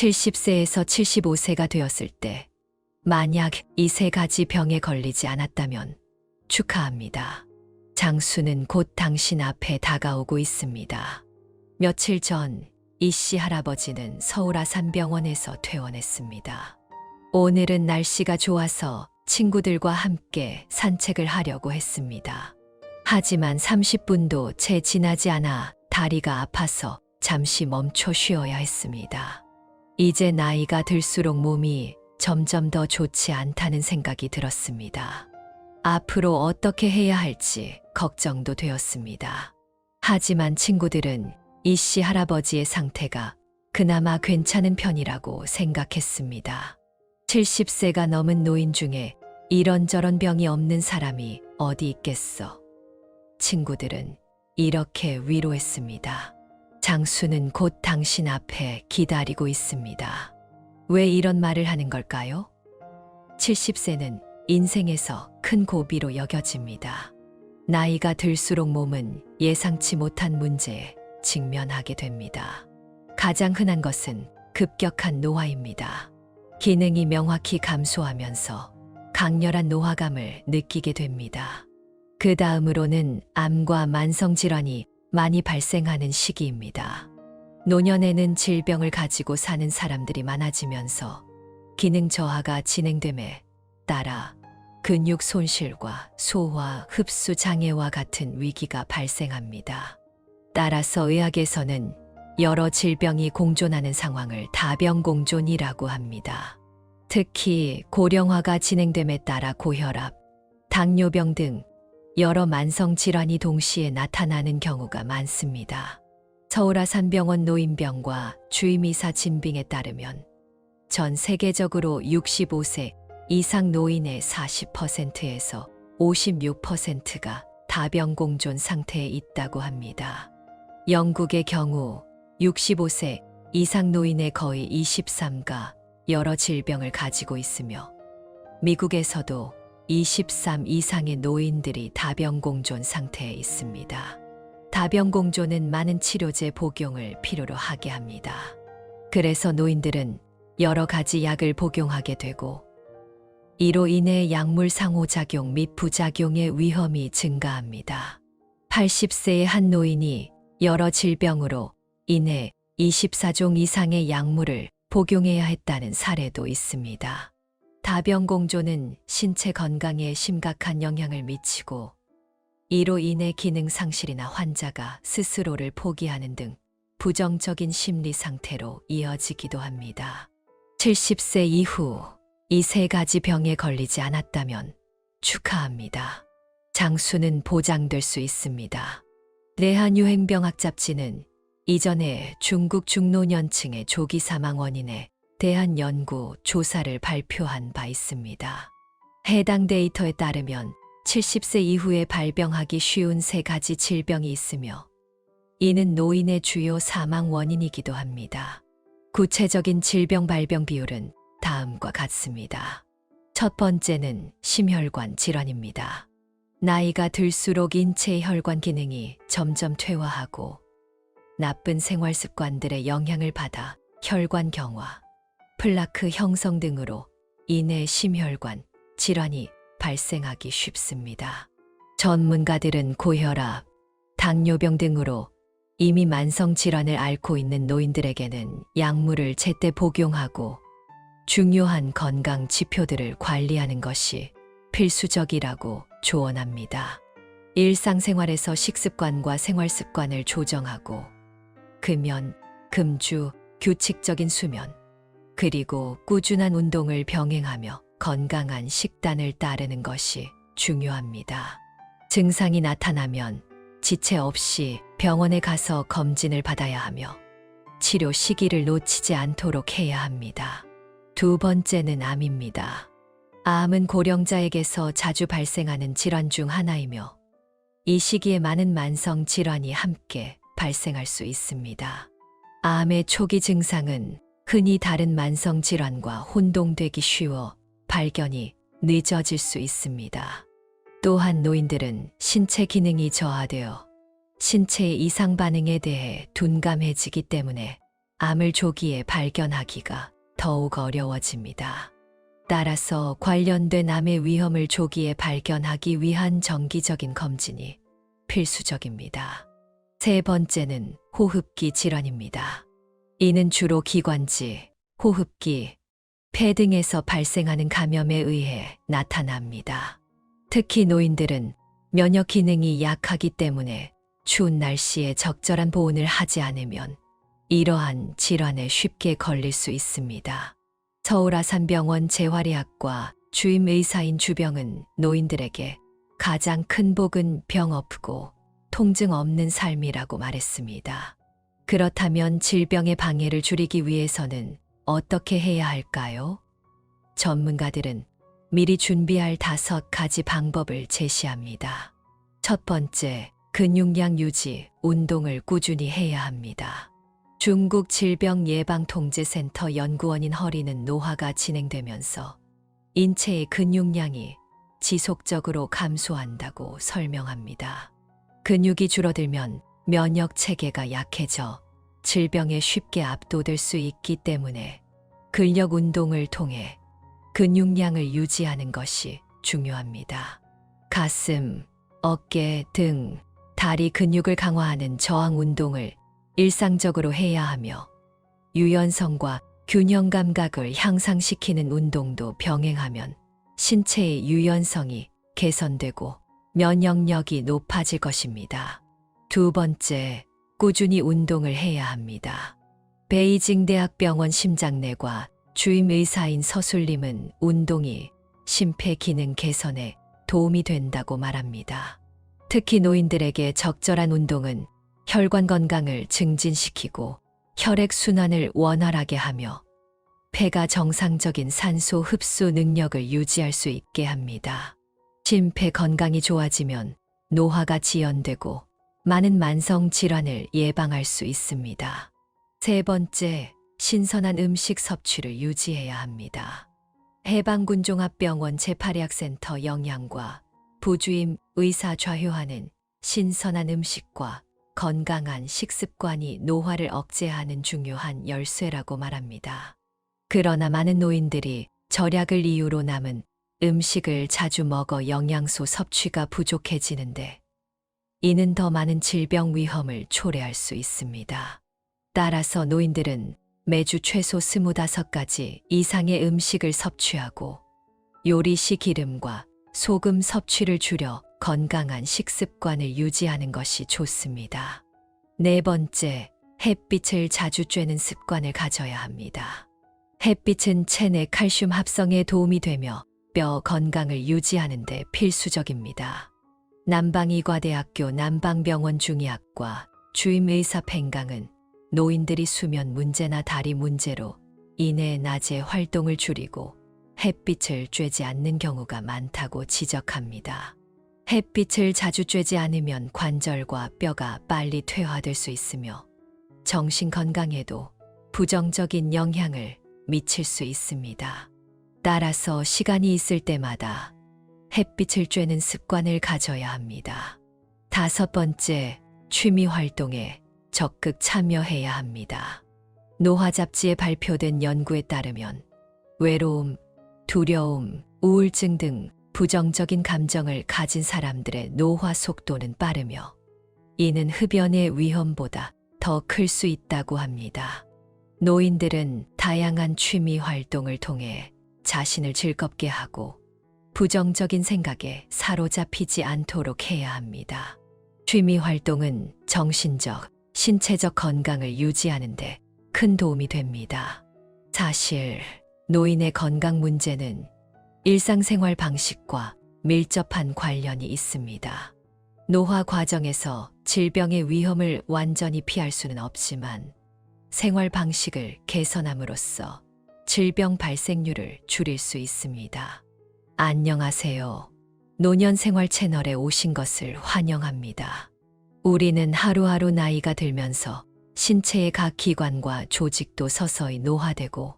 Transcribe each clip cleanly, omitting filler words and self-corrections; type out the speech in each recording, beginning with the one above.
70세에서 75세가 되었을 때 만약 이 세 가지 병에 걸리지 않았다면 축하합니다. 장수는 곧 당신 앞에 다가오고 있습니다. 며칠 전 이 씨 할아버지는 서울 아산병원에서 퇴원했습니다. 오늘은 날씨가 좋아서 친구들과 함께 산책을 하려고 했습니다. 하지만 30분도 채 지나지 않아 다리가 아파서 잠시 멈춰 쉬어야 했습니다. 이제 나이가 들수록 몸이 점점 더 좋지 않다는 생각이 들었습니다. 앞으로 어떻게 해야 할지 걱정도 되었습니다. 하지만 친구들은 이 씨 할아버지의 상태가 그나마 괜찮은 편이라고 생각했습니다. 70세가 넘은 노인 중에 이런저런 병이 없는 사람이 어디 있겠어? 친구들은 이렇게 위로했습니다. 장수는 곧 당신 앞에 기다리고 있습니다. 왜 이런 말을 하는 걸까요? 70세는 인생에서 큰 고비로 여겨집니다. 나이가 들수록 몸은 예상치 못한 문제에 직면하게 됩니다. 가장 흔한 것은 급격한 노화입니다. 기능이 명확히 감소하면서 강렬한 노화감을 느끼게 됩니다. 그 다음으로는 암과 만성질환이 많이 발생하는 시기입니다. 노년에는 질병을 가지고 사는 사람들이 많아지면서 기능 저하가 진행됨에 따라 근육 손실과 소화, 흡수 장애와 같은 위기가 발생합니다. 따라서 의학에서는 여러 질병이 공존하는 상황을 다병공존이라고 합니다. 특히 고령화가 진행됨에 따라 고혈압, 당뇨병 등 여러 만성질환이 동시에 나타나는 경우가 많습니다. 서울 아산병원 노인병과 주임이사 진빙에 따르면 전 세계적으로 65세 이상 노인의 40%에서 56%가 다병공존 상태에 있다고 합니다. 영국의 경우 65세 이상 노인의 거의 23가 여러 질병을 가지고 있으며 미국에서도 23 이상의 노인들이 다병공존 상태에 있습니다. 다병공존은 많은 치료제 복용을 필요로 하게 합니다. 그래서 노인들은 여러 가지 약을 복용하게 되고 이로 인해 약물 상호작용 및 부작용의 위험이 증가합니다. 80세의 한 노인이 여러 질병으로 인해 24종 이상의 약물을 복용해야 했다는 사례도 있습니다. 다병공존은 신체 건강에 심각한 영향을 미치고 이로 인해 기능 상실이나 환자가 스스로를 포기하는 등 부정적인 심리 상태로 이어지기도 합니다. 70세 이후 이 세 가지 병에 걸리지 않았다면 축하합니다. 장수는 보장될 수 있습니다. 대한유행병학 잡지는 이전에 중국 중노년층의 조기 사망 원인에 대한 연구 조사를 발표한 바 있습니다. 해당 데이터에 따르면 70세 이후에 발병하기 쉬운 세 가지 질병이 있으며 이는 노인의 주요 사망 원인이기도 합니다. 구체적인 질병 발병 비율은 다음과 같습니다. 첫 번째는 심혈관 질환입니다. 나이가 들수록 인체의 혈관 기능이 점점 퇴화하고 나쁜 생활 습관들의 영향을 받아 혈관 경화, 플라크 형성 등으로 인해 심혈관 질환이 발생하기 쉽습니다. 전문가들은 고혈압, 당뇨병 등으로 이미 만성 질환을 앓고 있는 노인들에게는 약물을 제때 복용하고 중요한 건강 지표들을 관리하는 것이 필수적이라고 조언합니다. 일상생활에서 식습관과 생활습관을 조정하고 금연, 금주, 규칙적인 수면, 그리고 꾸준한 운동을 병행하며 건강한 식단을 따르는 것이 중요합니다. 증상이 나타나면 지체 없이 병원에 가서 검진을 받아야 하며 치료 시기를 놓치지 않도록 해야 합니다. 두 번째는 암입니다. 암은 고령자에게서 자주 발생하는 질환 중 하나이며 이 시기에 많은 만성 질환이 함께 발생할 수 있습니다. 암의 초기 증상은 흔히 다른 만성 질환과 혼동되기 쉬워 발견이 늦어질 수 있습니다. 또한 노인들은 신체 기능이 저하되어 신체의 이상 반응에 대해 둔감해지기 때문에 암을 조기에 발견하기가 더욱 어려워집니다. 따라서 관련된 암의 위험을 조기에 발견하기 위한 정기적인 검진이 필수적입니다. 세 번째는 호흡기 질환입니다. 이는 주로 기관지, 호흡기, 폐 등에서 발생하는 감염에 의해 나타납니다. 특히 노인들은 면역 기능이 약하기 때문에 추운 날씨에 적절한 보온을 하지 않으면 이러한 질환에 쉽게 걸릴 수 있습니다. 서울 아산병원 재활의학과 주임 의사인 주병은 노인들에게 가장 큰 복은 병 없고 통증 없는 삶이라고 말했습니다. 그렇다면 질병의 방해를 줄이기 위해서는 어떻게 해야 할까요? 전문가들은 미리 준비할 5가지 방법을 제시합니다. 첫 번째, 근육량 유지, 운동을 꾸준히 해야 합니다. 중국 질병예방통제센터 연구원인 허리는 노화가 진행되면서 인체의 근육량이 지속적으로 감소한다고 설명합니다. 근육이 줄어들면 면역 체계가 약해져 질병에 쉽게 압도될 수 있기 때문에 근력 운동을 통해 근육량을 유지하는 것이 중요합니다. 가슴, 어깨, 등, 다리 근육을 강화하는 저항 운동을 일상적으로 해야 하며 유연성과 균형 감각을 향상시키는 운동도 병행하면 신체의 유연성이 개선되고 면역력이 높아질 것입니다. 두 번째, 꾸준히 운동을 해야 합니다. 베이징 대학병원 심장내과 주임 의사인 서술님은 운동이 심폐 기능 개선에 도움이 된다고 말합니다. 특히 노인들에게 적절한 운동은 혈관 건강을 증진시키고 혈액 순환을 원활하게 하며 폐가 정상적인 산소 흡수 능력을 유지할 수 있게 합니다. 심폐 건강이 좋아지면 노화가 지연되고 많은 만성 질환을 예방할 수 있습니다. 세 번째, 신선한 음식 섭취를 유지해야 합니다. 해방군종합병원 제8의학센터 영양과 부주임 의사 좌효하는 신선한 음식과 건강한 식습관이 노화를 억제하는 중요한 열쇠라고 말합니다. 그러나 많은 노인들이 절약을 이유로 남은 음식을 자주 먹어 영양소 섭취가 부족해지는데 이는 더 많은 질병 위험을 초래할 수 있습니다. 따라서 노인들은 매주 최소 25가지 이상의 음식을 섭취하고 요리 시 기름과 소금 섭취를 줄여 건강한 식습관을 유지하는 것이 좋습니다. 네 번째, 햇빛을 자주 쬐는 습관을 가져야 합니다. 햇빛은 체내 칼슘 합성에 도움이 되며 뼈 건강을 유지하는 데 필수적입니다. 남방의과대학교 남방병원 중의학과 주임의사 팽강은 노인들이 수면 문제나 다리 문제로 인해 낮에 활동을 줄이고 햇빛을 쬐지 않는 경우가 많다고 지적합니다. 햇빛을 자주 쬐지 않으면 관절과 뼈가 빨리 퇴화될 수 있으며 정신 건강에도 부정적인 영향을 미칠 수 있습니다. 따라서 시간이 있을 때마다 햇빛을 쬐는 습관을 가져야 합니다. 다섯 번째, 취미 활동에 적극 참여해야 합니다. 노화 잡지에 발표된 연구에 따르면 외로움, 두려움, 우울증 등 부정적인 감정을 가진 사람들의 노화 속도는 빠르며 이는 흡연의 위험보다 더 클 수 있다고 합니다. 노인들은 다양한 취미 활동을 통해 자신을 즐겁게 하고 부정적인 생각에 사로잡히지 않도록 해야 합니다. 취미 활동은 정신적, 신체적 건강을 유지하는 데 큰 도움이 됩니다. 사실 노인의 건강 문제는 일상생활 방식과 밀접한 관련이 있습니다. 노화 과정에서 질병의 위험을 완전히 피할 수는 없지만 생활 방식을 개선함으로써 질병 발생률을 줄일 수 있습니다. 안녕하세요. 노년생활 채널에 오신 것을 환영합니다. 우리는 하루하루 나이가 들면서 신체의 각 기관과 조직도 서서히 노화되고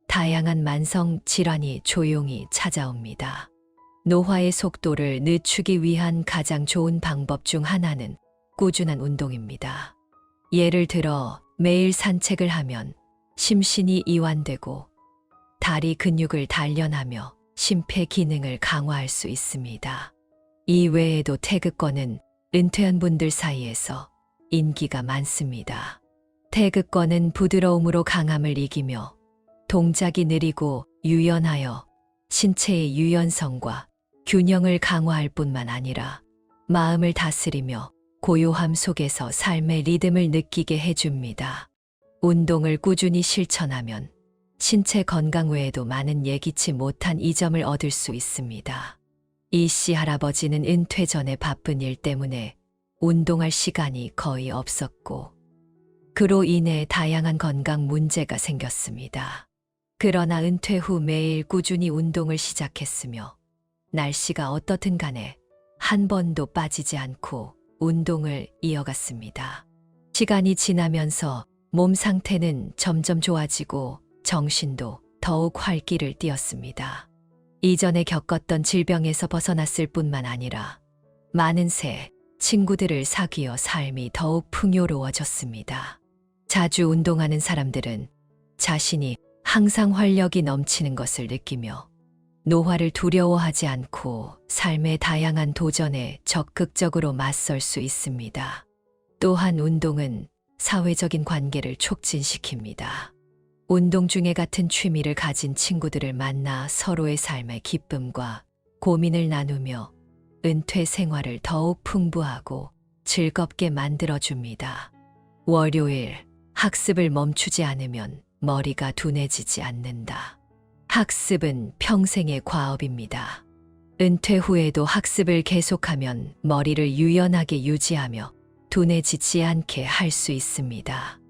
다양한 만성 질환이 조용히 찾아옵니다. 노화의 속도를 늦추기 위한 가장 좋은 방법 중 하나는 꾸준한 운동입니다. 예를 들어 매일 산책을 하면 심신이 이완되고 다리 근육을 단련하며 심폐 기능을 강화할 수 있습니다. 이 외에도 태극권은 은퇴한 분들 사이에서 인기가 많습니다. 태극권은 부드러움으로 강함을 이기며 동작이 느리고 유연하여 신체의 유연성과 균형을 강화할 뿐만 아니라 마음을 다스리며 고요함 속에서 삶의 리듬을 느끼게 해줍니다. 운동을 꾸준히 실천하면 신체 건강 외에도 많은 예기치 못한 이점을 얻을 수 있습니다. 이 씨 할아버지는 은퇴 전에 바쁜 일 때문에 운동할 시간이 거의 없었고 그로 인해 다양한 건강 문제가 생겼습니다. 그러나 은퇴 후 매일 꾸준히 운동을 시작했으며 날씨가 어떻든 간에 한 번도 빠지지 않고 운동을 이어갔습니다. 시간이 지나면서 몸 상태는 점점 좋아지고 정신도 더욱 활기를 띠었습니다. 이전에 겪었던 질병에서 벗어났을 뿐만 아니라 많은 새 친구들을 사귀어 삶이 더욱 풍요로워졌습니다. 자주 운동하는 사람들은 자신이 항상 활력이 넘치는 것을 느끼며 노화를 두려워하지 않고 삶의 다양한 도전에 적극적으로 맞설 수 있습니다. 또한 운동은 사회적인 관계를 촉진시킵니다. 운동 중에 같은 취미를 가진 친구들을 만나 서로의 삶의 기쁨과 고민을 나누며 은퇴 생활을 더욱 풍부하고 즐겁게 만들어줍니다. 월요일, 학습을 멈추지 않으면 머리가 둔해지지 않는다. 학습은 평생의 과업입니다. 은퇴 후에도 학습을 계속하면 머리를 유연하게 유지하며 둔해지지 않게 할 수 있습니다.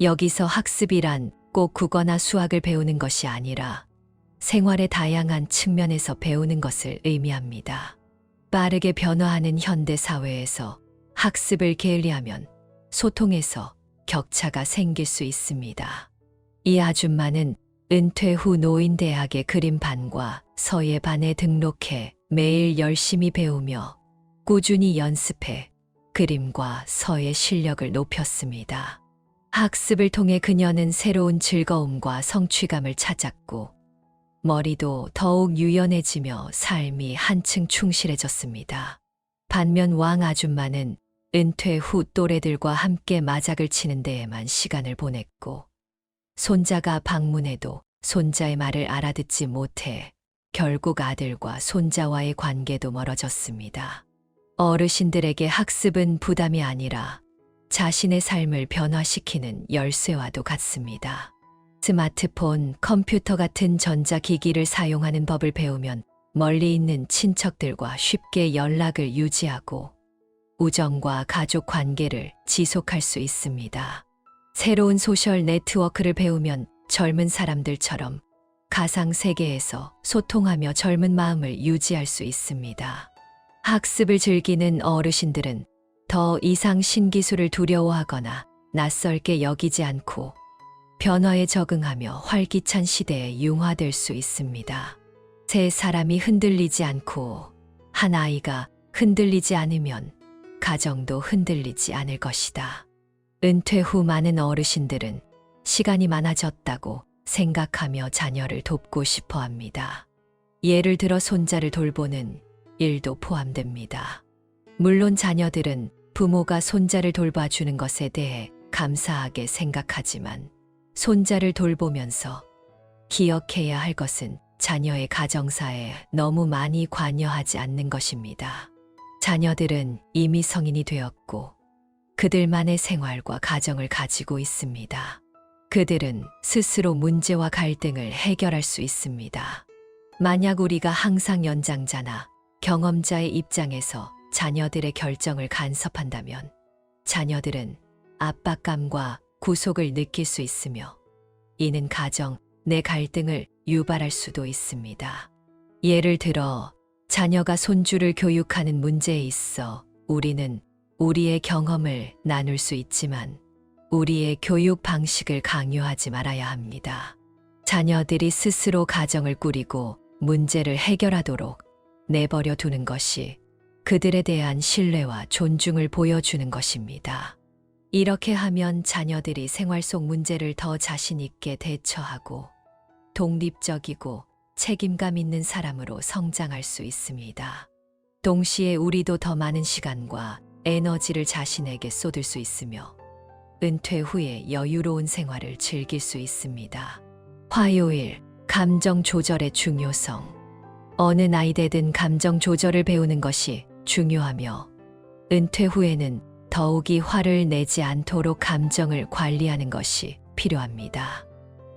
여기서 학습이란 꼭 국어나 수학을 배우는 것이 아니라 생활의 다양한 측면에서 배우는 것을 의미합니다. 빠르게 변화하는 현대 사회에서 학습을 게을리하면 소통에서 격차가 생길 수 있습니다. 이 아줌마는 은퇴 후 노인대학의 그림반과 서예반에 등록해 매일 열심히 배우며 꾸준히 연습해 그림과 서예 실력을 높였습니다. 학습을 통해 그녀는 새로운 즐거움과 성취감을 찾았고 머리도 더욱 유연해지며 삶이 한층 충실해졌습니다. 반면 왕 아줌마는 은퇴 후 또래들과 함께 마작을 치는 데에만 시간을 보냈고 손자가 방문해도 손자의 말을 알아듣지 못해 결국 아들과 손자와의 관계도 멀어졌습니다. 어르신들에게 학습은 부담이 아니라 자신의 삶을 변화시키는 열쇠와도 같습니다. 스마트폰, 컴퓨터 같은 전자기기를 사용하는 법을 배우면 멀리 있는 친척들과 쉽게 연락을 유지하고 우정과 가족 관계를 지속할 수 있습니다. 새로운 소셜 네트워크를 배우면 젊은 사람들처럼 가상 세계에서 소통하며 젊은 마음을 유지할 수 있습니다. 학습을 즐기는 어르신들은 더 이상 신기술을 두려워하거나 낯설게 여기지 않고 변화에 적응하며 활기찬 시대에 융화될 수 있습니다. 세 사람이 흔들리지 않고 한 아이가 흔들리지 않으면 가정도 흔들리지 않을 것이다. 은퇴 후 많은 어르신들은 시간이 많아졌다고 생각하며 자녀를 돕고 싶어 합니다. 예를 들어 손자를 돌보는 일도 포함됩니다. 물론 자녀들은 부모가 손자를 돌봐주는 것에 대해 감사하게 생각하지만 손자를 돌보면서 기억해야 할 것은 자녀의 가정사에 너무 많이 관여하지 않는 것입니다. 자녀들은 이미 성인이 되었고 그들만의 생활과 가정을 가지고 있습니다. 그들은 스스로 문제와 갈등을 해결할 수 있습니다. 만약 우리가 항상 연장자나 경험자의 입장에서 자녀들의 결정을 간섭한다면 자녀들은 압박감과 구속을 느낄 수 있으며 이는 가정 내 갈등을 유발할 수도 있습니다. 예를 들어 자녀가 손주를 교육하는 문제에 있어 우리는 우리의 경험을 나눌 수 있지만 우리의 교육 방식을 강요하지 말아야 합니다. 자녀들이 스스로 가정을 꾸리고 문제를 해결하도록 내버려 두는 것이 그들에 대한 신뢰와 존중을 보여주는 것입니다. 이렇게 하면 자녀들이 생활 속 문제를 더 자신 있게 대처하고 독립적이고 책임감 있는 사람으로 성장할 수 있습니다. 동시에 우리도 더 많은 시간과 에너지를 자신에게 쏟을 수 있으며 은퇴 후에 여유로운 생활을 즐길 수 있습니다. 화요일, 감정 조절의 중요성. 어느 나이 되든 감정 조절을 배우는 것이 중요하며 은퇴 후에는 더욱이 화를 내지 않도록 감정을 관리하는 것이 필요합니다.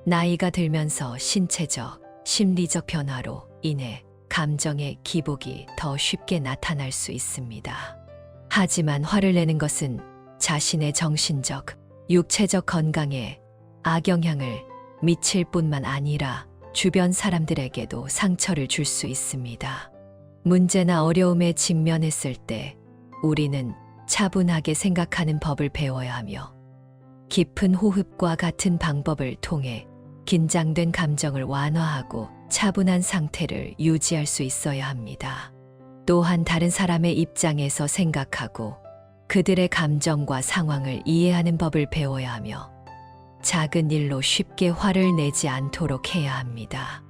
나이가 들면서 신체적, 심리적 변화로 인해 감정의 기복이 더 쉽게 나타날 수 있습니다. 하지만 화를 내는 것은 자신의 정신적, 육체적 건강에 악영향을 미칠 뿐만 아니라 주변 사람들에게도 상처를 줄 수 있습니다. 문제나 어려움에 직면했을 때 우리는 차분하게 생각하는 법을 배워야 하며 깊은 호흡과 같은 방법을 통해 긴장된 감정을 완화하고 차분한 상태를 유지할 수 있어야 합니다. 또한 다른 사람의 입장에서 생각하고 그들의 감정과 상황을 이해하는 법을 배워야 하며 작은 일로 쉽게 화를 내지 않도록 해야 합니다.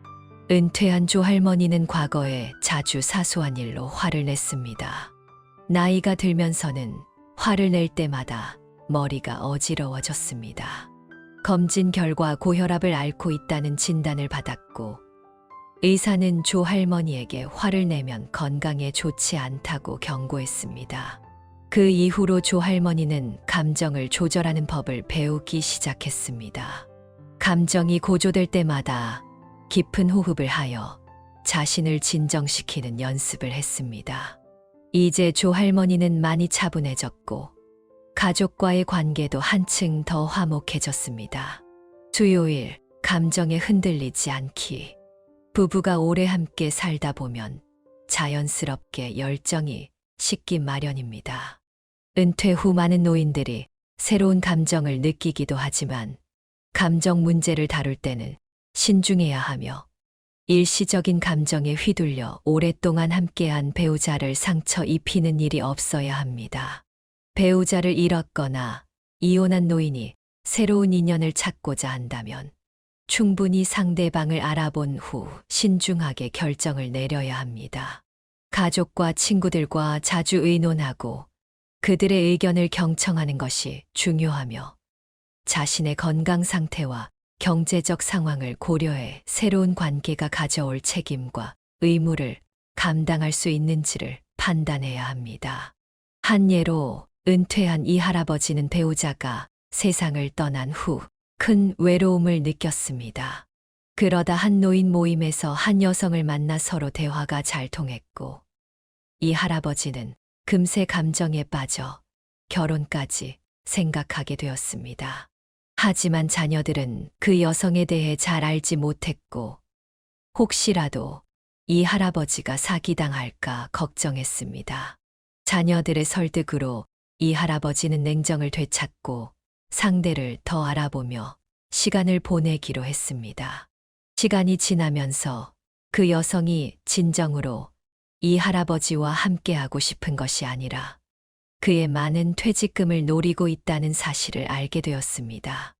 은퇴한 조 할머니는 과거에 자주 사소한 일로 화를 냈습니다. 나이가 들면서는 화를 낼 때마다 머리가 어지러워졌습니다. 검진 결과 고혈압을 앓고 있다는 진단을 받았고 의사는 조 할머니에게 화를 내면 건강에 좋지 않다고 경고했습니다. 그 이후로 조 할머니는 감정을 조절하는 법을 배우기 시작했습니다. 감정이 고조될 때마다 깊은 호흡을 하여 자신을 진정시키는 연습을 했습니다. 이제 조 할머니는 많이 차분해졌고 가족과의 관계도 한층 더 화목해졌습니다. 수요일, 감정에 흔들리지 않기. 부부가 오래 함께 살다 보면 자연스럽게 열정이 식기 마련입니다. 은퇴 후 많은 노인들이 새로운 감정을 느끼기도 하지만 감정 문제를 다룰 때는 신중해야 하며 일시적인 감정에 휘둘려 오랫동안 함께한 배우자를 상처 입히는 일이 없어야 합니다. 배우자를 잃었거나 이혼한 노인이 새로운 인연을 찾고자 한다면 충분히 상대방을 알아본 후 신중하게 결정을 내려야 합니다. 가족과 친구들과 자주 의논하고 그들의 의견을 경청하는 것이 중요하며 자신의 건강 상태와 경제적 상황을 고려해 새로운 관계가 가져올 책임과 의무를 감당할 수 있는지를 판단해야 합니다. 한 예로 은퇴한 이 할아버지는 배우자가 세상을 떠난 후 큰 외로움을 느꼈습니다. 그러다 한 노인 모임에서 한 여성을 만나 서로 대화가 잘 통했고 이 할아버지는 금세 감정에 빠져 결혼까지 생각하게 되었습니다. 하지만 자녀들은 그 여성에 대해 잘 알지 못했고 혹시라도 이 할아버지가 사기당할까 걱정했습니다. 자녀들의 설득으로 이 할아버지는 냉정을 되찾고 상대를 더 알아보며 시간을 보내기로 했습니다. 시간이 지나면서 그 여성이 진정으로 이 할아버지와 함께하고 싶은 것이 아니라 그의 많은 퇴직금을 노리고 있다는 사실을 알게 되었습니다.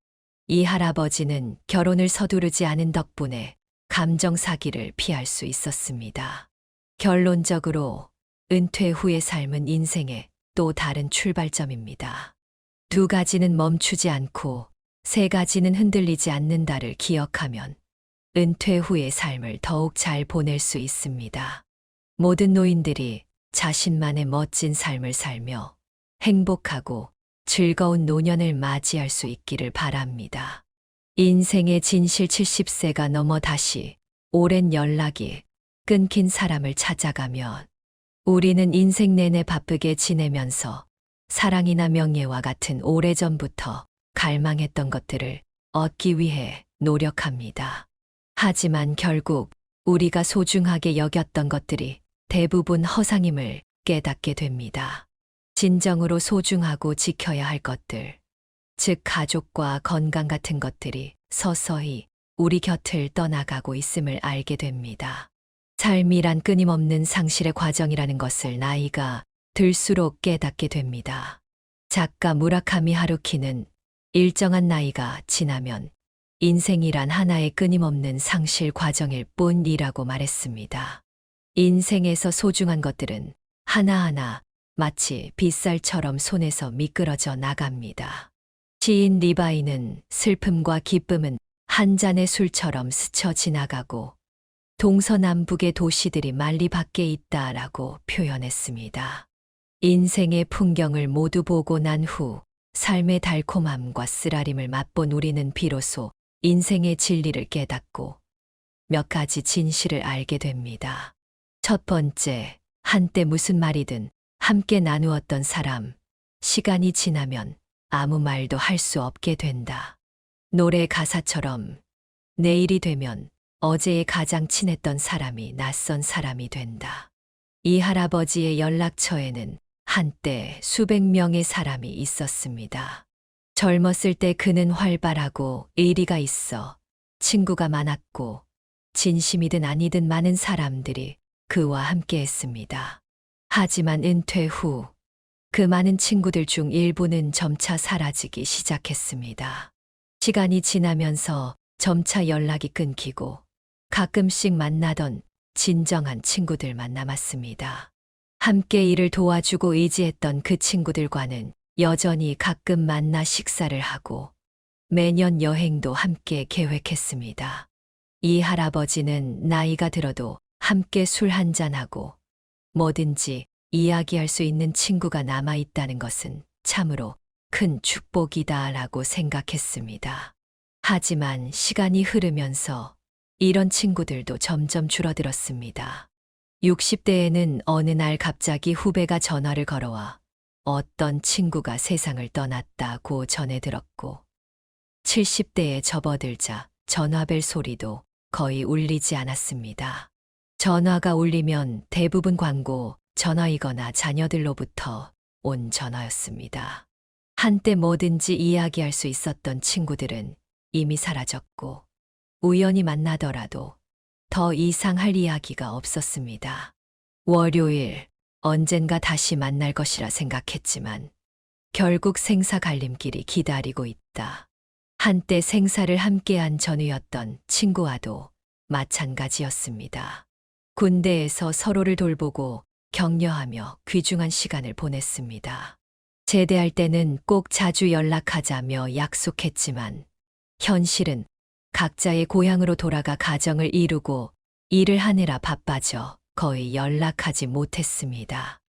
이 할아버지는 결혼을 서두르지 않은 덕분에 감정 사기를 피할 수 있었습니다. 결론적으로 은퇴 후의 삶은 인생의 또 다른 출발점입니다. 두 가지는 멈추지 않고 세 가지는 흔들리지 않는다를 기억하면 은퇴 후의 삶을 더욱 잘 보낼 수 있습니다. 모든 노인들이 자신만의 멋진 삶을 살며 행복하고 즐거운 노년을 맞이할 수 있기를 바랍니다. 인생의 진실 70세가 넘어 다시 오랜 연락이 끊긴 사람을 찾아가면 우리는 인생 내내 바쁘게 지내면서 사랑이나 명예와 같은 오래전부터 갈망했던 것들을 얻기 위해 노력합니다. 하지만 결국 우리가 소중하게 여겼던 것들이 대부분 허상임을 깨닫게 됩니다. 진정으로 소중하고 지켜야 할 것들, 즉 가족과 건강 같은 것들이 서서히 우리 곁을 떠나가고 있음을 알게 됩니다. 삶이란 끊임없는 상실의 과정이라는 것을 나이가 들수록 깨닫게 됩니다. 작가 무라카미 하루키는 일정한 나이가 지나면 인생이란 하나의 끊임없는 상실 과정일 뿐이라고 말했습니다. 인생에서 소중한 것들은 하나하나 마치 빗살처럼 손에서 미끄러져 나갑니다. 시인 리바이는 슬픔과 기쁨은 한 잔의 술처럼 스쳐 지나가고 동서남북의 도시들이 만리 밖에 있다라고 표현했습니다. 인생의 풍경을 모두 보고 난 후 삶의 달콤함과 쓰라림을 맛본 우리는 비로소 인생의 진리를 깨닫고 몇 가지 진실을 알게 됩니다. 첫 번째, 한때 무슨 말이든 함께 나누었던 사람, 시간이 지나면 아무 말도 할 수 없게 된다. 노래 가사처럼 내일이 되면 어제의 가장 친했던 사람이 낯선 사람이 된다. 이 할아버지의 연락처에는 한때 수백 명의 사람이 있었습니다. 젊었을 때 그는 활발하고 의리가 있어 친구가 많았고 진심이든 아니든 많은 사람들이 그와 함께 했습니다. 하지만 은퇴 후 그 많은 친구들 중 일부는 점차 사라지기 시작했습니다. 시간이 지나면서 점차 연락이 끊기고 가끔씩 만나던 진정한 친구들만 남았습니다. 함께 일을 도와주고 의지했던 그 친구들과는 여전히 가끔 만나 식사를 하고 매년 여행도 함께 계획했습니다. 이 할아버지는 나이가 들어도 함께 술 한잔하고 뭐든지 이야기할 수 있는 친구가 남아있다는 것은 참으로 큰 축복이다라고 생각했습니다. 하지만 시간이 흐르면서 이런 친구들도 점점 줄어들었습니다. 60대에는 어느 날 갑자기 후배가 전화를 걸어와 어떤 친구가 세상을 떠났다고 전해 들었고 70대에 접어들자 전화벨 소리도 거의 울리지 않았습니다. 전화가 울리면 대부분 광고, 전화이거나 자녀들로부터 온 전화였습니다. 한때 뭐든지 이야기할 수 있었던 친구들은 이미 사라졌고 우연히 만나더라도 더 이상 할 이야기가 없었습니다. 월요일 언젠가 다시 만날 것이라 생각했지만 결국 생사 갈림길이 기다리고 있다. 한때 생사를 함께한 전우였던 친구와도 마찬가지였습니다. 군대에서 서로를 돌보고 격려하며 귀중한 시간을 보냈습니다. 제대할 때는 꼭 자주 연락하자며 약속했지만 현실은 각자의 고향으로 돌아가 가정을 이루고 일을 하느라 바빠져 거의 연락하지 못했습니다.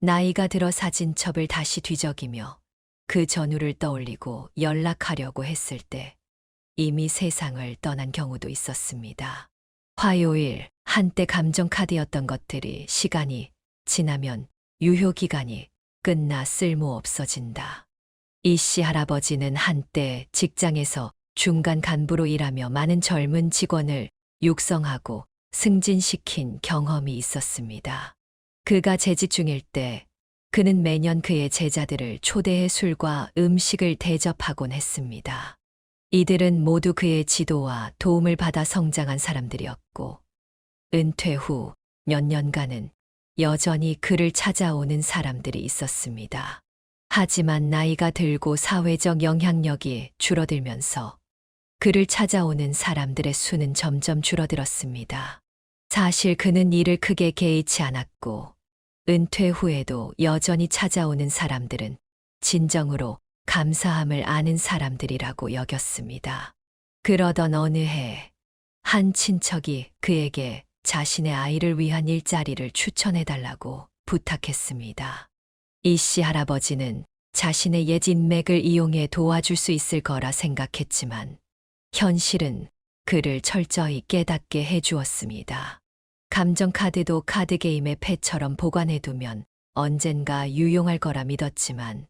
나이가 들어 사진첩을 다시 뒤적이며 그 전후를 떠올리고 연락하려고 했을 때 이미 세상을 떠난 경우도 있었습니다. 화요일 한때 감정카드였던 것들이 시간이 지나면 유효기간이 끝나 쓸모 없어진다. 이 씨 할아버지는 한때 직장에서 중간 간부로 일하며 많은 젊은 직원을 육성하고 승진시킨 경험이 있었습니다. 그가 재직 중일 때 그는 매년 그의 제자들을 초대해 술과 음식을 대접하곤 했습니다. 이들은 모두 그의 지도와 도움을 받아 성장한 사람들이었고 은퇴 후 몇 년간은 여전히 그를 찾아오는 사람들이 있었습니다. 하지만 나이가 들고 사회적 영향력이 줄어들면서 그를 찾아오는 사람들의 수는 점점 줄어들었습니다. 사실 그는 일을 크게 개의치 않았고 은퇴 후에도 여전히 찾아오는 사람들은 진정으로 감사함을 아는 사람들이라고 여겼습니다. 그러던 어느 해, 한 친척이 그에게 자신의 아이를 위한 일자리를 추천해달라고 부탁했습니다. 이 씨 할아버지는 자신의 옛 인맥을 이용해 도와줄 수 있을 거라 생각했지만 현실은 그를 철저히 깨닫게 해주었습니다. 감정카드도 카드게임의 패처럼 보관해두면 언젠가 유용할 거라 믿었지만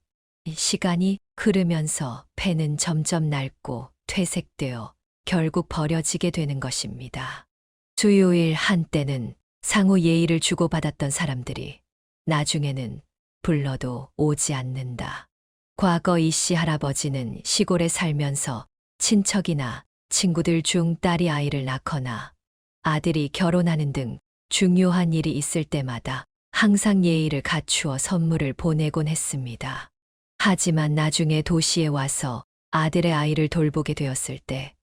시간이 흐르면서 패는 점점 낡고 퇴색되어 결국 버려지게 되는 것입니다. 수요일 한때는 상호 예의를 주고받았던 사람들이 나중에는 불러도 오지 않는다. 과거 이 씨 할아버지는 시골에 살면서 친척이나 친구들 중 딸이 아이를 낳거나 아들이 결혼하는 등 중요한 일이 있을 때마다 항상 예의를 갖추어 선물을 보내곤 했습니다. 하지만 나중에 도시에 와서 아들의 아이를 돌보게 되었을 때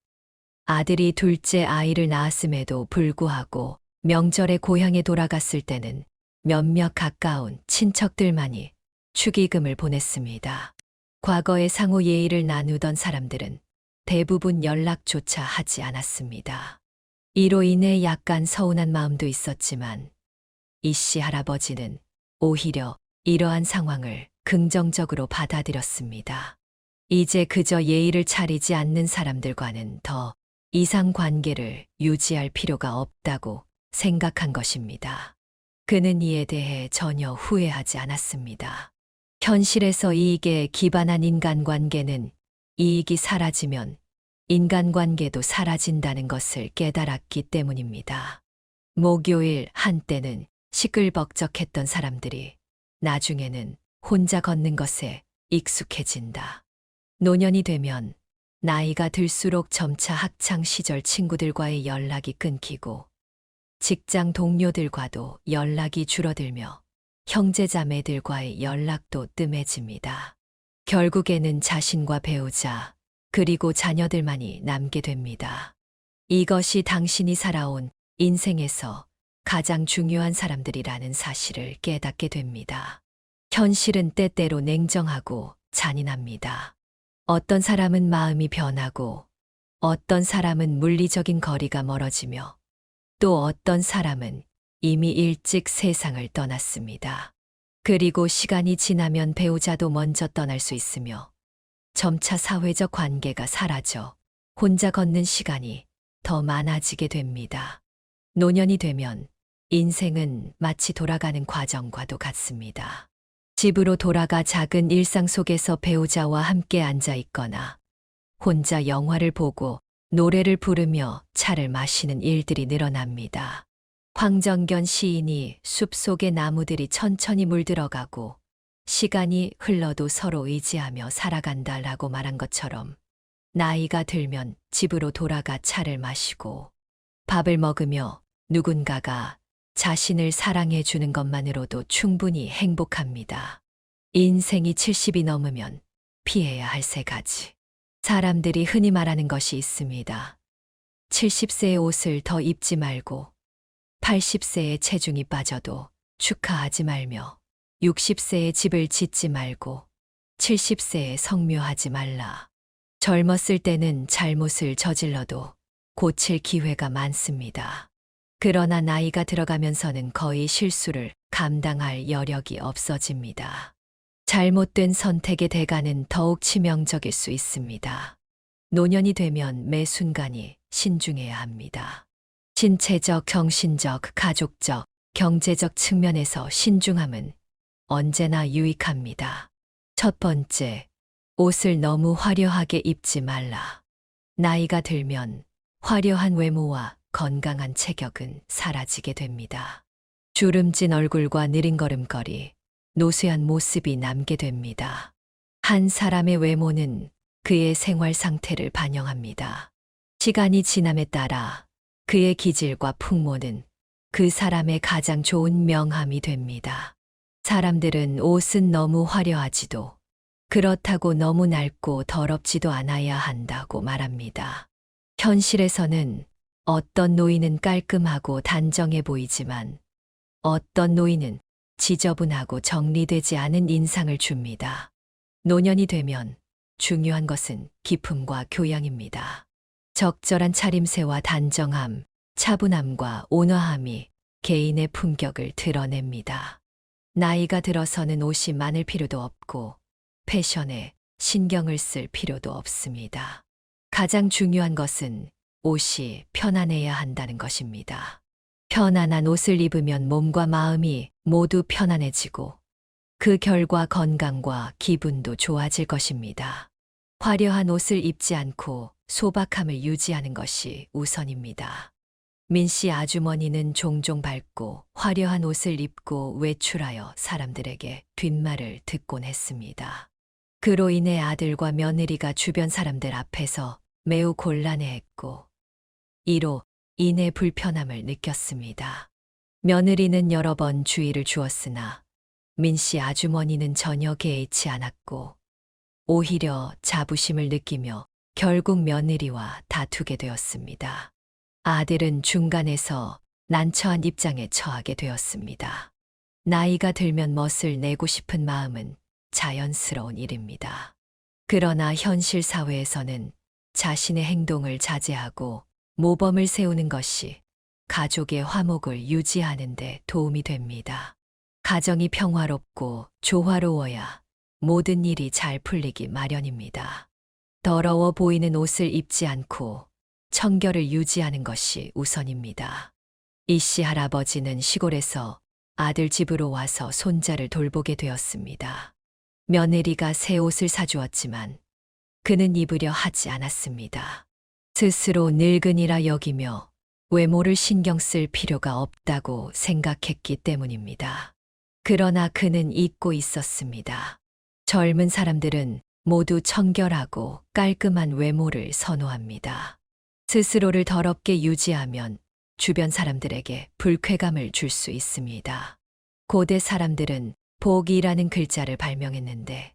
아들이 둘째 아이를 낳았음에도 불구하고 명절에 고향에 돌아갔을 때는 몇몇 가까운 친척들만이 축의금을 보냈습니다. 과거에 상호 예의를 나누던 사람들은 대부분 연락조차 하지 않았습니다. 이로 인해 약간 서운한 마음도 있었지만 이 씨 할아버지는 오히려 이러한 상황을 긍정적으로 받아들였습니다. 이제 그저 예의를 차리지 않는 사람들과는 더 이상 관계를 유지할 필요가 없다고 생각한 것입니다. 그는 이에 대해 전혀 후회하지 않았습니다. 현실에서 이익에 기반한 인간관계는 이익이 사라지면 인간관계도 사라진다는 것을 깨달았기 때문입니다. 목요일 한때는 시끌벅적했던 사람들이 나중에는 혼자 걷는 것에 익숙해진다. 노년이 되면 나이가 들수록 점차 학창 시절 친구들과의 연락이 끊기고 직장 동료들과도 연락이 줄어들며 형제자매들과의 연락도 뜸해집니다. 결국에는 자신과 배우자, 그리고 자녀들만이 남게 됩니다. 이것이 당신이 살아온 인생에서 가장 중요한 사람들이라는 사실을 깨닫게 됩니다. 현실은 때때로 냉정하고 잔인합니다. 어떤 사람은 마음이 변하고 어떤 사람은 물리적인 거리가 멀어지며 또 어떤 사람은 이미 일찍 세상을 떠났습니다. 그리고 시간이 지나면 배우자도 먼저 떠날 수 있으며 점차 사회적 관계가 사라져 혼자 걷는 시간이 더 많아지게 됩니다. 노년이 되면 인생은 마치 돌아가는 과정과도 같습니다. 집으로 돌아가 작은 일상 속에서 배우자와 함께 앉아 있거나 혼자 영화를 보고 노래를 부르며 차를 마시는 일들이 늘어납니다. 황정견 시인이 숲속의 나무들이 천천히 물들어가고 시간이 흘러도 서로 의지하며 살아간다라고 말한 것처럼 나이가 들면 집으로 돌아가 차를 마시고 밥을 먹으며 누군가가 자신을 사랑해 주는 것만으로도 충분히 행복합니다. 인생이 70이 넘으면 피해야 할 세 가지. 사람들이 흔히 말하는 것이 있습니다. 70세의 옷을 더 입지 말고 80세의 체중이 빠져도 축하하지 말며 60세의 집을 짓지 말고 70세에 성묘하지 말라. 젊었을 때는 잘못을 저질러도 고칠 기회가 많습니다. 그러나 나이가 들어가면서는 거의 실수를 감당할 여력이 없어집니다. 잘못된 선택의 대가는 더욱 치명적일 수 있습니다. 노년이 되면 매 순간이 신중해야 합니다. 신체적, 정신적, 가족적, 경제적 측면에서 신중함은 언제나 유익합니다. 첫 번째, 옷을 너무 화려하게 입지 말라. 나이가 들면 화려한 외모와 건강한 체격은 사라지게 됩니다. 주름진 얼굴과 느린 걸음걸이, 노쇠한 모습이 남게 됩니다. 한 사람의 외모는 그의 생활 상태를 반영합니다. 시간이 지남에 따라 그의 기질과 풍모는 그 사람의 가장 좋은 명함이 됩니다. 사람들은 옷은 너무 화려하지도 그렇다고 너무 낡고 더럽지도 않아야 한다고 말합니다. 현실에서는 어떤 노인은 깔끔하고 단정해 보이지만 어떤 노인은 지저분하고 정리되지 않은 인상을 줍니다. 노년이 되면 중요한 것은 기품과 교養입니다. 적절한 차림새와 단정함, 차분함과 온화함이 개인의 품격을 드러냅니다. 나이가 들어서는 옷이 많을 필요도 없고 패션에 신경을 쓸 필요도 없습니다. 가장 중요한 것은 옷이 편안해야 한다는 것입니다. 편안한 옷을 입으면 몸과 마음이 모두 편안해지고 그 결과 건강과 기분도 좋아질 것입니다. 화려한 옷을 입지 않고 소박함을 유지하는 것이 우선입니다. 민 씨 아주머니는 종종 밝고 화려한 옷을 입고 외출하여 사람들에게 뒷말을 듣곤 했습니다. 그로 인해 아들과 며느리가 주변 사람들 앞에서 매우 곤란해했고 이로 인해 불편함을 느꼈습니다. 며느리는 여러 번 주의를 주었으나 민 씨 아주머니는 전혀 개의치 않았고 오히려 자부심을 느끼며 결국 며느리와 다투게 되었습니다. 아들은 중간에서 난처한 입장에 처하게 되었습니다. 나이가 들면 멋을 내고 싶은 마음은 자연스러운 일입니다. 그러나 현실 사회에서는 자신의 행동을 자제하고 모범을 세우는 것이 가족의 화목을 유지하는 데 도움이 됩니다. 가정이 평화롭고 조화로워야 모든 일이 잘 풀리기 마련입니다. 더러워 보이는 옷을 입지 않고 청결을 유지하는 것이 우선입니다. 이씨 할아버지는 시골에서 아들 집으로 와서 손자를 돌보게 되었습니다. 며느리가 새 옷을 사주었지만 그는 입으려 하지 않았습니다. 스스로 늙은이라 여기며 외모를 신경 쓸 필요가 없다고 생각했기 때문입니다. 그러나 그는 잊고 있었습니다. 젊은 사람들은 모두 청결하고 깔끔한 외모를 선호합니다. 스스로를 더럽게 유지하면 주변 사람들에게 불쾌감을 줄 수 있습니다. 고대 사람들은 복이라는 글자를 발명했는데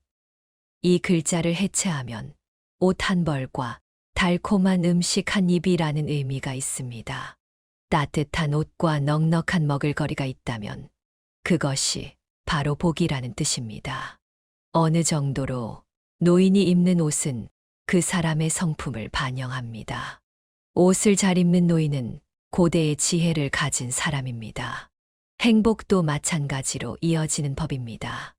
이 글자를 해체하면 옷 한 벌과 달콤한 음식 한 입이라는 의미가 있습니다. 따뜻한 옷과 넉넉한 먹을거리가 있다면 그것이 바로 복이라는 뜻입니다. 어느 정도로 노인이 입는 옷은 그 사람의 성품을 반영합니다. 옷을 잘 입는 노인은 고대의 지혜를 가진 사람입니다. 행복도 마찬가지로 이어지는 법입니다.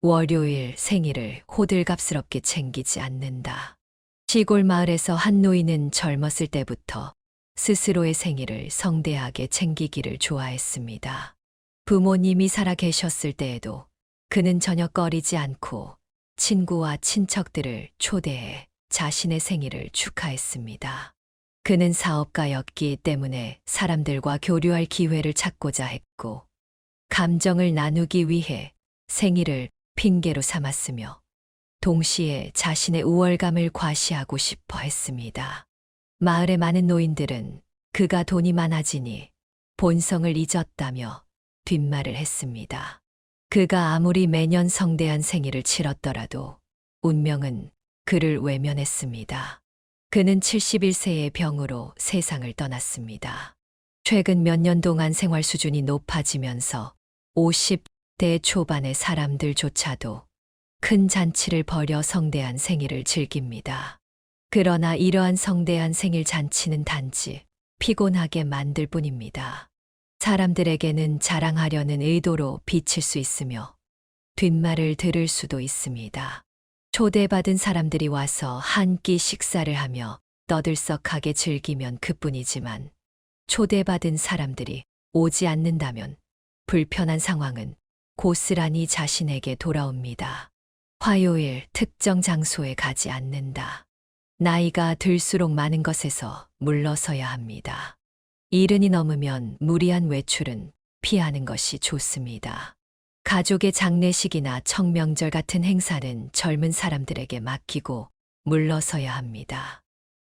월요일 생일을 호들갑스럽게 챙기지 않는다. 시골 마을에서 한 노인은 젊었을 때부터 스스로의 생일을 성대하게 챙기기를 좋아했습니다. 부모님이 살아 계셨을 때에도 그는 전혀 꺼리지 않고 친구와 친척들을 초대해 자신의 생일을 축하했습니다. 그는 사업가였기 때문에 사람들과 교류할 기회를 찾고자 했고, 감정을 나누기 위해 생일을 핑계로 삼았으며, 동시에 자신의 우월감을 과시하고 싶어 했습니다. 마을의 많은 노인들은 그가 돈이 많아지니 본성을 잊었다며 뒷말을 했습니다. 그가 아무리 매년 성대한 생일을 치렀더라도 운명은 그를 외면했습니다. 그는 71세의 병으로 세상을 떠났습니다. 최근 몇 년 동안 생활 수준이 높아지면서 50대 초반의 사람들조차도 큰 잔치를 벌여 성대한 생일을 즐깁니다. 그러나 이러한 성대한 생일 잔치는 단지 피곤하게 만들 뿐입니다. 사람들에게는 자랑하려는 의도로 비칠 수 있으며 뒷말을 들을 수도 있습니다. 초대받은 사람들이 와서 한 끼 식사를 하며 떠들썩하게 즐기면 그뿐이지만 초대받은 사람들이 오지 않는다면 불편한 상황은 고스란히 자신에게 돌아옵니다. 화요일 특정 장소에 가지 않는다. 나이가 들수록 많은 것에서 물러서야 합니다. 이른이 넘으면 무리한 외출은 피하는 것이 좋습니다. 가족의 장례식이나 청명절 같은 행사는 젊은 사람들에게 맡기고 물러서야 합니다.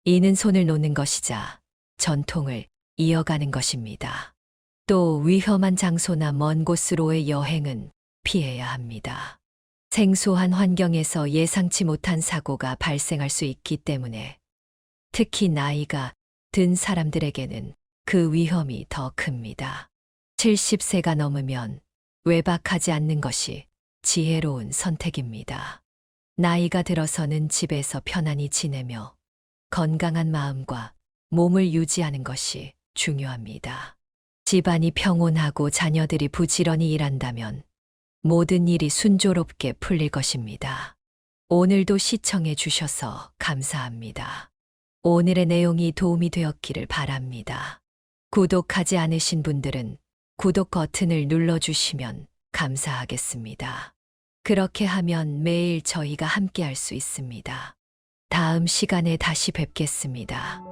이는 손을 놓는 것이자 전통을 이어가는 것입니다. 또 위험한 장소나 먼 곳으로의 여행은 피해야 합니다. 생소한 환경에서 예상치 못한 사고가 발생할 수 있기 때문에 특히 나이가 든 사람들에게는 그 위험이 더 큽니다. 70세가 넘으면 외박하지 않는 것이 지혜로운 선택입니다. 나이가 들어서는 집에서 편안히 지내며 건강한 마음과 몸을 유지하는 것이 중요합니다. 집안이 평온하고 자녀들이 부지런히 일한다면 모든 일이 순조롭게 풀릴 것입니다. 오늘도 시청해 주셔서 감사합니다. 오늘의 내용이 도움이 되었기를 바랍니다. 구독하지 않으신 분들은 구독 버튼을 눌러주시면 감사하겠습니다. 그렇게 하면 매일 저희가 함께할 수 있습니다. 다음 시간에 다시 뵙겠습니다.